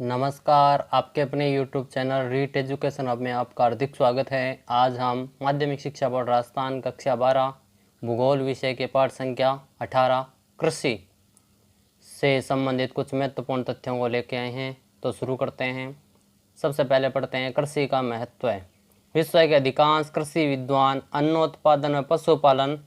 नमस्कार, आपके अपने YouTube channel REET education hub में आपका हार्दिक स्वागत है। आज हम माध्यमिक शिक्षा बोर्ड राजस्थान कक्षा 12 भूगोल विषय के पाठ संख्या 18 कृषि से संबंधित कुछ महत्वपूर्ण तथ्यों को लेके आए हैं। तो शुरू करते हैं। सबसे पहले पढ़ते हैं कृषि का महत्व है। विश्व के अधिकांश कृषि विद्वान अन्नोत्पादन व पशुपालन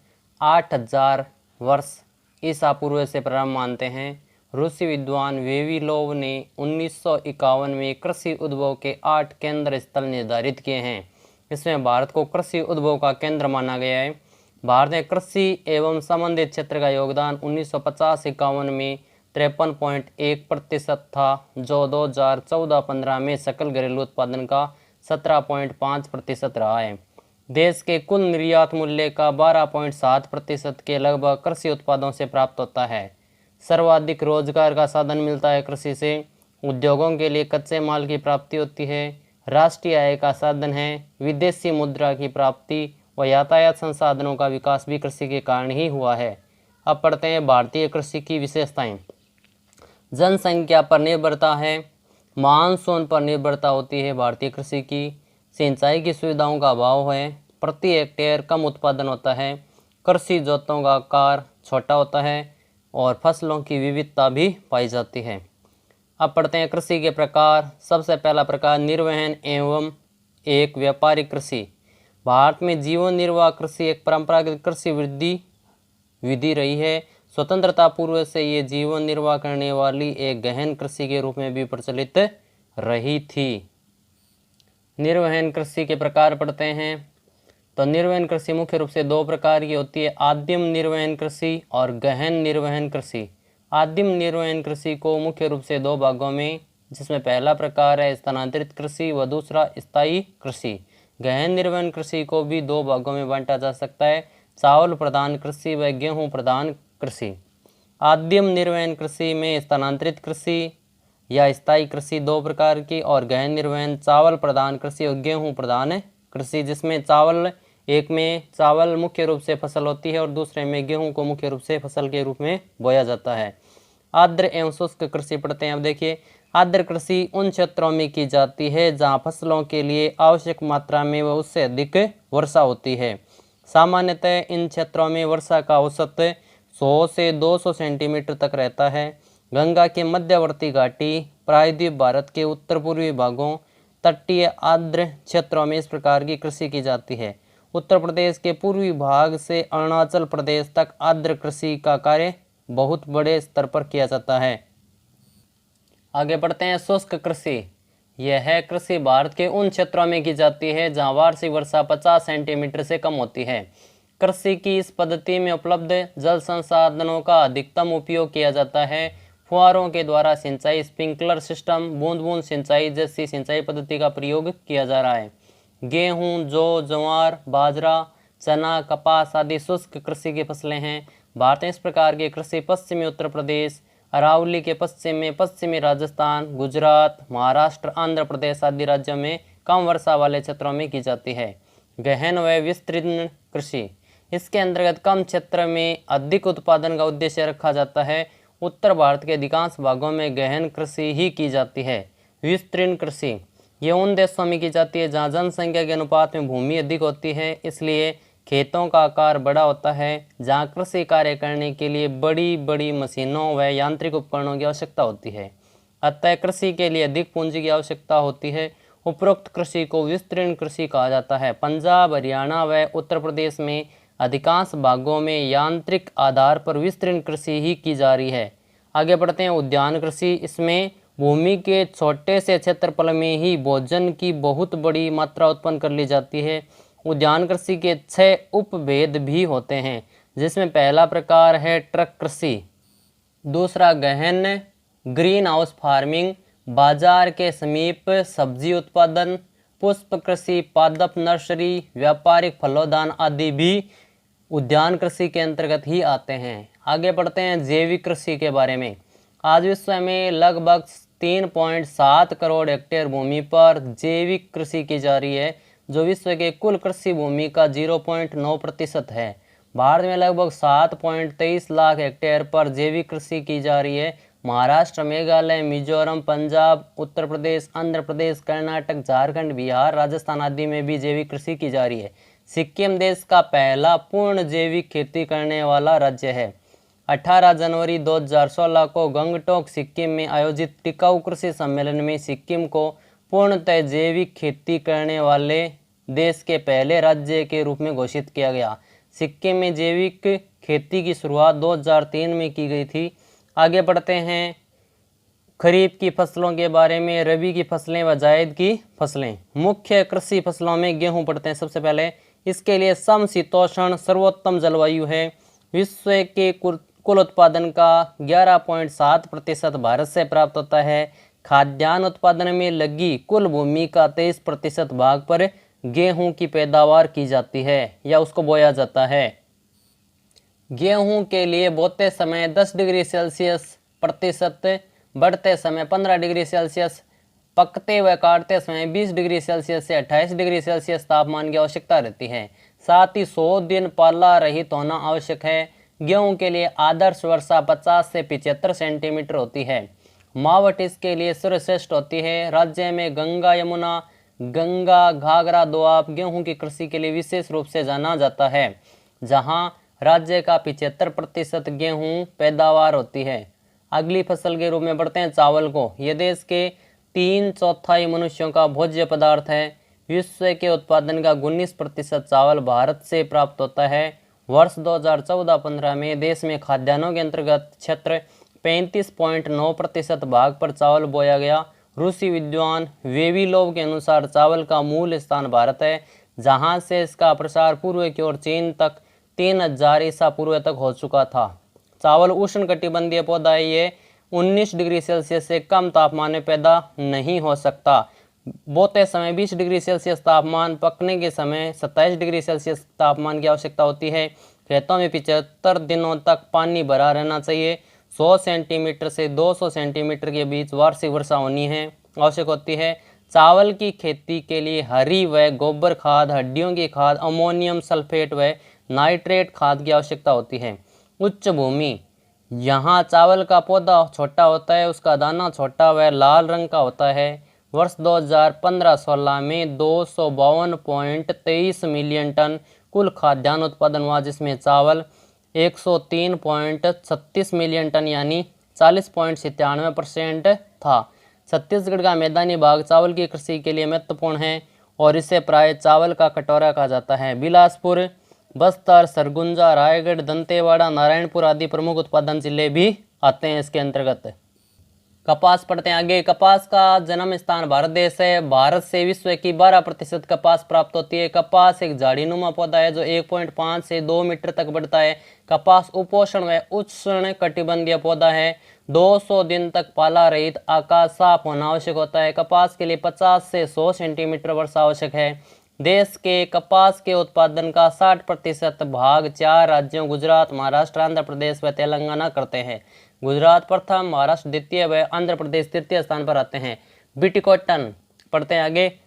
8000 वर्ष ईसा पूर्व से प्रारंभ मानते हैं। रूसी विद्वान वेविलोव ने 1951 में कृषि उद्भव के 8 केंद्र स्थल निर्धारित किए हैं। इसमें भारत को कृषि उद्भव का केंद्र माना गया है। भारत में कृषि एवं संबंधित क्षेत्र का योगदान 1950-51 में 53.1% था, जो 2014-15 में सकल घरेलू उत्पादन का 17.5% रहा है। देश के कुल निर्यात मूल्य का 12.7% के लगभग कृषि उत्पादों से प्राप्त होता है। सर्वाधिक रोजगार का साधन मिलता है कृषि से। उद्योगों के लिए कच्चे माल की प्राप्ति होती है। राष्ट्रीय आय का साधन है। विदेशी मुद्रा की प्राप्ति व यातायात संसाधनों का विकास भी कृषि के कारण ही हुआ है। अब पढ़ते हैं भारतीय कृषि की विशेषताएं। जनसंख्या पर निर्भरता है। मानसून पर निर्भरता होती है भारतीय कृषि की। सिंचाई की सुविधाओं का अभाव है। प्रति हेक्टेयर कम उत्पादन होता है। कृषि जोतों का आकार छोटा होता है और फसलों की विविधता भी पाई जाती है। अब पढ़ते हैं कृषि के प्रकार। सबसे पहला प्रकार निर्वहन एवं एक व्यापारिक कृषि। भारत में जीवन निर्वाह कृषि एक परंपरागत कृषि विधि रही है। स्वतंत्रता पूर्व से ये जीवन निर्वाह करने वाली एक गहन कृषि के रूप में भी प्रचलित रही थी। निर्वहन कृषि के प्रकार पढ़ते हैं। तो निर्वहन कृषि मुख्य रूप से दो प्रकार की होती है, आदिम निर्वहन कृषि और गहन निर्वहन कृषि। आदिम निर्वहन कृषि को मुख्य रूप से दो भागों में, जिसमें पहला प्रकार है स्थानांतरित कृषि व दूसरा स्थायी कृषि। गहन निर्वहन कृषि को भी दो भागों में बांटा जा सकता है, चावल प्रधान कृषि व गेहूं प्रधान कृषि। आदिम निर्वहन कृषि में स्थानांतरित कृषि या स्थायी कृषि दो प्रकार की, और गहन निर्वहन चावल प्रधान कृषि और गेहूं प्रधान कृषि, जिसमें एक में चावल मुख्य रूप से फसल होती है और दूसरे में गेहूं को मुख्य रूप से फसल के रूप में बोया जाता है। आर्द्र एवं शुष्क कृषि पढ़ते हैं। अब देखिए, आर्द्र कृषि उन क्षेत्रों में की जाती है जहां फसलों के लिए आवश्यक मात्रा में व उससे अधिक वर्षा होती है। सामान्यतः इन क्षेत्रों में वर्षा का औसत 100 से 200 सेंटीमीटर तक रहता है। गंगा के मध्यवर्ती घाटी, प्रायद्वीप भारत के उत्तर पूर्वी भागों, तटीय आर्द्र क्षेत्रों में इस प्रकार की कृषि की जाती है। उत्तर प्रदेश के पूर्वी भाग से अरुणाचल प्रदेश तक आर्द्र कृषि का कार्य बहुत बड़े स्तर पर किया जाता है। आगे बढ़ते हैं शुष्क कृषि। यह कृषि भारत के उन क्षेत्रों में की जाती है जहां वार्षिक वर्षा 50 सेंटीमीटर से कम होती है। कृषि की इस पद्धति में उपलब्ध जल संसाधनों का अधिकतम उपयोग किया जाता है। फुहारों के द्वारा सिंचाई, स्प्रिंकलर सिस्टम, बूंद बूंद सिंचाई जैसी सिंचाई पद्धति का प्रयोग किया जा रहा है। गेहूं, जौ, ज्वार, बाजरा, चना, कपास आदि शुष्क कृषि की फसलें हैं। भारत में इस प्रकार की कृषि पश्चिमी उत्तर प्रदेश, अरावली के पश्चिम में पश्चिमी राजस्थान, गुजरात, महाराष्ट्र, आंध्र प्रदेश आदि राज्यों में कम वर्षा वाले क्षेत्रों में की जाती है। गहन व विस्तीर्ण कृषि, इसके अंतर्गत कम क्षेत्र में अधिक उत्पादन का उद्देश्य रखा जाता है। उत्तर भारत के अधिकांश भागों में गहन कृषि ही की जाती है। विस्तीर्ण कृषि, ये उन देशों में की जाती है जहाँ जनसंख्या के अनुपात में भूमि अधिक होती है, इसलिए खेतों का आकार बड़ा होता है। जहाँ कृषि कार्य करने के लिए बड़ी बड़ी मशीनों व यांत्रिक उपकरणों की आवश्यकता होती है, अतः कृषि के लिए अधिक पूंजी की आवश्यकता होती है। उपरोक्त कृषि को विस्तीर्ण कृषि कहा जाता है। पंजाब, हरियाणा व उत्तर प्रदेश में अधिकांश भागों में यांत्रिक आधार पर विस्तीर्ण कृषि ही की जा रही है। आगे बढ़ते हैं उद्यान कृषि। इसमें भूमि के छोटे से क्षेत्रफल में ही भोजन की बहुत बड़ी मात्रा उत्पन्न कर ली जाती है। उद्यान कृषि के 6 उपभेद भी होते हैं, जिसमें पहला प्रकार है ट्रक कृषि, दूसरा गहन ग्रीन हाउस फार्मिंग, बाजार के समीप सब्जी उत्पादन, पुष्प कृषि, पादप नर्सरी, व्यापारिक फलोद्यान आदि भी उद्यान कृषि के अंतर्गत ही आते हैं। आगे बढ़ते हैं जैविक कृषि के बारे में। आज विश्व में लगभग 3.7 करोड़ हेक्टेयर भूमि पर जैविक कृषि की जा रही है, जो विश्व के कुल कृषि भूमि का 0.9% है। भारत में लगभग 7.23 लाख हेक्टेयर पर जैविक कृषि की जा रही है, महाराष्ट्र, मेघालय, मिजोरम, पंजाब, उत्तर प्रदेश, आंध्र प्रदेश, कर्नाटक, झारखंड, बिहार, राजस्थान आदि में भी जैविक कृषि की जा रही है। सिक्किम देश का पहला पूर्ण जैविक खेती करने वाला राज्य है। 18 जनवरी 2016 को गंगटोक, सिक्किम में आयोजित टिकाऊ कृषि सम्मेलन में सिक्किम को पूर्णतः जैविक खेती करने वाले देश के पहले राज्य के रूप में घोषित किया गया। सिक्किम में जैविक खेती की शुरुआत 2003 में की गई थी। आगे बढ़ते हैं खरीफ की फसलों के बारे में। रबी की फसलें व जायद की फसलें। मुख्य कृषि फसलों में गेहूं पढ़ते हैं सबसे पहले। इसके लिए समशीतोष्ण सर्वोत्तम जलवायु है। विश्व के कुल उत्पादन का 11.7% भारत से प्राप्त होता है। खाद्यान्न उत्पादन में लगी कुल भूमि का 23% भाग पर गेहूं की पैदावार की जाती है या उसको बोया जाता है। गेहूं के लिए बोते समय 10 डिग्री सेल्सियस प्रतिशत, बढ़ते समय 15 डिग्री सेल्सियस, पकते व काटते समय 20 डिग्री सेल्सियस से 28 डिग्री सेल्सियस तापमान की आवश्यकता रहती है। साथ ही 100 दिन पाला रहित होना आवश्यक है। गेहूं के लिए आदर्श वर्षा 50 से 75 सेंटीमीटर होती है। मावट इसके लिए सर्वश्रेष्ठ होती है। राज्य में गंगा, यमुना, गंगा, घाघरा, दोआब गेहूं की कृषि के लिए विशेष रूप से जाना जाता है, जहां राज्य का 75% गेहूं पैदावार होती है। अगली फसल के रूप में बढ़ते हैं चावल को। यह देश के 3/4 मनुष्यों का भोज्य पदार्थ है। विश्व के उत्पादन का 19% चावल भारत से प्राप्त होता है। वर्ष 2014-15 में देश में खाद्यान्नों के अंतर्गत क्षेत्र 35.9% भाग पर चावल बोया गया। रूसी विद्वान वेविलोव के अनुसार चावल का मूल स्थान भारत है, जहां से इसका प्रसार पूर्व की ओर चीन तक 3000 ईसा पूर्व तक हो चुका था। चावल उष्णकटिबंधीय पौधा है। ये 19 डिग्री सेल्सियस से कम तापमान में पैदा नहीं हो सकता। बोते समय 20 डिग्री सेल्सियस तापमान, पकने के समय 27 डिग्री सेल्सियस तापमान की आवश्यकता होती है। खेतों में 75 दिनों तक पानी भरा रहना चाहिए। 100 सेंटीमीटर से 200 सेंटीमीटर के बीच वार्षिक वर्षा होनी है आवश्यक होती है। चावल की खेती के लिए हरी व गोबर खाद, हड्डियों की खाद, अमोनियम सल्फेट व नाइट्रेट खाद की आवश्यकता होती है। उच्च भूमि, यहाँ चावल का पौधा छोटा होता है, उसका दाना छोटा व लाल रंग का होता है। वर्ष 2015-16 में 252.23 मिलियन टन कुल खाद्यान्न उत्पादन हुआ, जिसमें चावल 103.36 मिलियन टन यानी 40.97% था। छत्तीसगढ़ का मैदानी भाग चावल की कृषि के लिए महत्वपूर्ण है और इसे प्राय चावल का कटोरा कहा जाता है। बिलासपुर, बस्तर, सरगुजा, रायगढ़, दंतेवाड़ा, नारायणपुर आदि प्रमुख उत्पादन जिले भी आते हैं इसके अंतर्गत। कपास पढ़ते हैं आगे। कपास का जन्म स्थान भारत देश है। भारत से विश्व की 12% कपास प्राप्त होती है। कपास एक झाड़ीनुमा पौधा है जो 1.5 से 2 मीटर तक बढ़ता है। कपास उपोष्ण व उष्ण कटिबंधीय पौधा है। 200 दिन तक पाला रहित आकाश साफ होना आवश्यक होता है। कपास के लिए 50 से 100 सेंटीमीटर वर्षा आवश्यक है। देश के कपास के उत्पादन का 60% भाग 4 राज्यों गुजरात, महाराष्ट्र, आंध्र प्रदेश व तेलंगाना करते हैं। गुजरात प्रथम, महाराष्ट्र द्वितीय व आंध्र प्रदेश तृतीय स्थान पर आते हैं। बीटी कॉटन पढ़ते हैं आगे।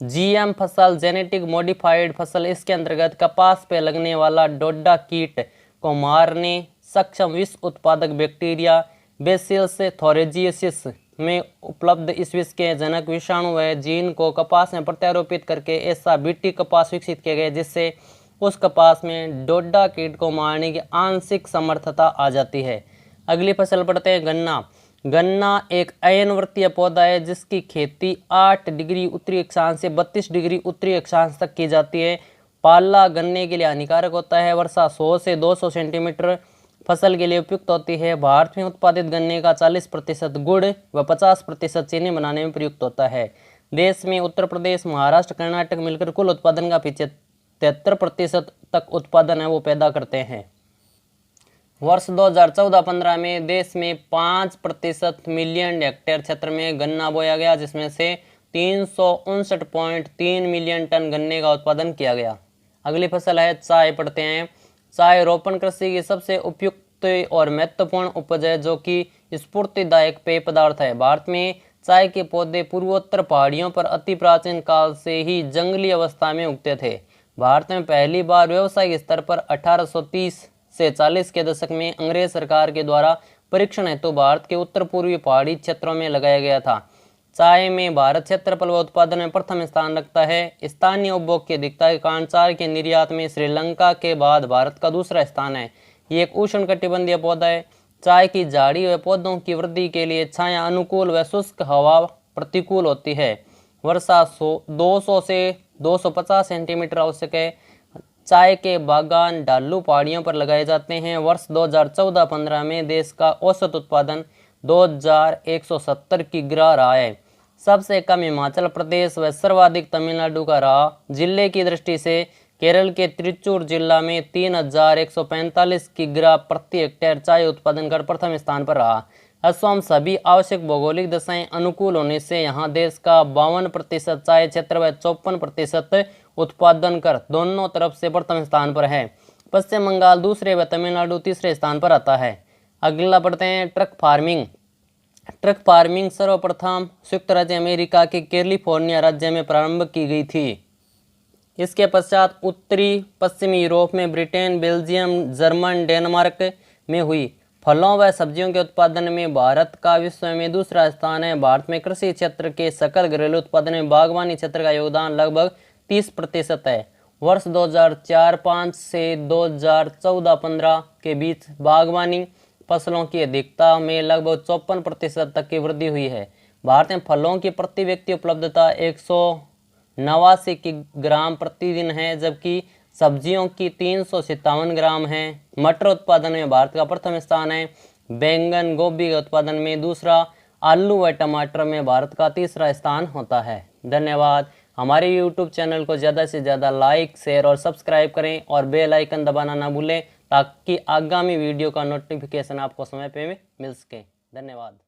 जीएम फसल, जेनेटिक मॉडिफाइड फसल, इसके अंतर्गत कपास पे लगने वाला डोडा कीट को मारने सक्षम विष उत्पादक बैक्टीरिया बेसिलस थोरेजियसिस में उपलब्ध इस विष के जनक विषाणु व जीन को कपास में प्रत्यारोपित करके ऐसा बीटी कपास विकसित किया गया जिससे उस कपास में डोडा कीट को मारने की आंशिक समर्थता आ जाती है। अगली फसल पढ़ते हैं गन्ना। गन्ना एक अयनवर्तीय पौधा है जिसकी खेती 8 डिग्री उत्तरी अक्षांश से 32 डिग्री उत्तरी अक्षांश तक की जाती है। पाला गन्ने के लिए हानिकारक होता है। वर्षा 100 से 200 सेंटीमीटर फसल के लिए उपयुक्त होती है। भारत में उत्पादित गन्ने का 40% गुड़ व 50% चीनी बनाने में प्रयुक्त होता है। देश में उत्तर प्रदेश, महाराष्ट्र, कर्नाटक मिलकर कुल उत्पादन का 73% तक उत्पादन है वो पैदा करते हैं। वर्ष 2014-15 में देश में 5% मिलियन हेक्टेयर क्षेत्र में गन्ना बोया गया, जिसमें से 359.3 मिलियन टन गन्ने का उत्पादन किया गया। अगली फसल है चाय पढ़ते हैं। चाय रोपण कृषि की सबसे उपयुक्त और महत्वपूर्ण उपज है जो कि स्फूर्तिदायक पेय पदार्थ है। भारत में चाय के पौधे पूर्वोत्तर पहाड़ियों पर अति प्राचीन काल से ही जंगली अवस्था में उगते थे। भारत में पहली बार व्यावसायिक स्तर पर 1830 से 40 के दशक में अंग्रेज सरकार के द्वारा परीक्षण हेतु भारत के उत्तर पूर्वी पहाड़ी क्षेत्रों में लगाया गया था। चाय में भारत क्षेत्रफल व उत्पादन में प्रथम स्थान रखता है। स्थानीय उपभोग की अधिकता के कारण चाय के निर्यात में श्रीलंका के बाद भारत का दूसरा स्थान है। ये एक उष्णकटिबंधीय पौधा है। चाय की झाड़ी व पौधों की वृद्धि के लिए छाया अनुकूल व शुष्क हवा प्रतिकूल होती है। वर्षा 200 से 250 सेंटीमीटर आवश्यक है। चाय के बागान ढालू पहाड़ियों पर लगाए जाते हैं। वर्ष 2014-15 में देश का औसत उत्पादन 2170 किग्रा रहा है। सबसे कम हिमाचल प्रदेश व सर्वाधिक तमिलनाडु का रहा। जिले की दृष्टि से केरल के त्रिचूर जिला में 3145 किग्रा प्रति हेक्टेयर चाय उत्पादन कर प्रथम स्थान पर रहा। असम सभी आवश्यक भौगोलिक दशाएं अनुकूल होने से यहाँ देश का 52% चाय क्षेत्र व 54% उत्पादन कर दोनों तरफ से प्रथम स्थान पर है। पश्चिम बंगाल दूसरे व तमिलनाडु तीसरे स्थान पर आता है। अगला पढ़ते हैं ट्रक फार्मिंग। ट्रक फार्मिंग सर्वप्रथम संयुक्त राज्य अमेरिका के कैलिफोर्निया राज्य में प्रारंभ की गई थी। इसके पश्चात उत्तरी पश्चिमी यूरोप में ब्रिटेन, बेल्जियम, जर्मन, डेनमार्क में हुई। फलों व सब्जियों के उत्पादन में भारत का विश्व में दूसरा स्थान है। भारत में कृषि क्षेत्र के सकल घरेलू उत्पादन में बागवानी क्षेत्र का योगदान लगभग 30% है। वर्ष 2004-5 से 2014-15 के बीच बागवानी फसलों की अधिकता में लगभग 54% तक की वृद्धि हुई है। भारत में फलों की प्रति व्यक्ति उपलब्धता 189 किग्राम प्रतिदिन है, जबकि सब्जियों की 357 ग्राम है। मटर उत्पादन में भारत का प्रथम स्थान है। बैंगन गोभी के उत्पादन में दूसरा, आलू व टमाटर में भारत का तीसरा स्थान होता है। धन्यवाद। हमारे YouTube चैनल को ज़्यादा से ज़्यादा लाइक, शेयर और सब्सक्राइब करें और बेल आइकन दबाना ना भूलें ताकि आगामी वीडियो का नोटिफिकेशन आपको समय पे मिल सके। धन्यवाद।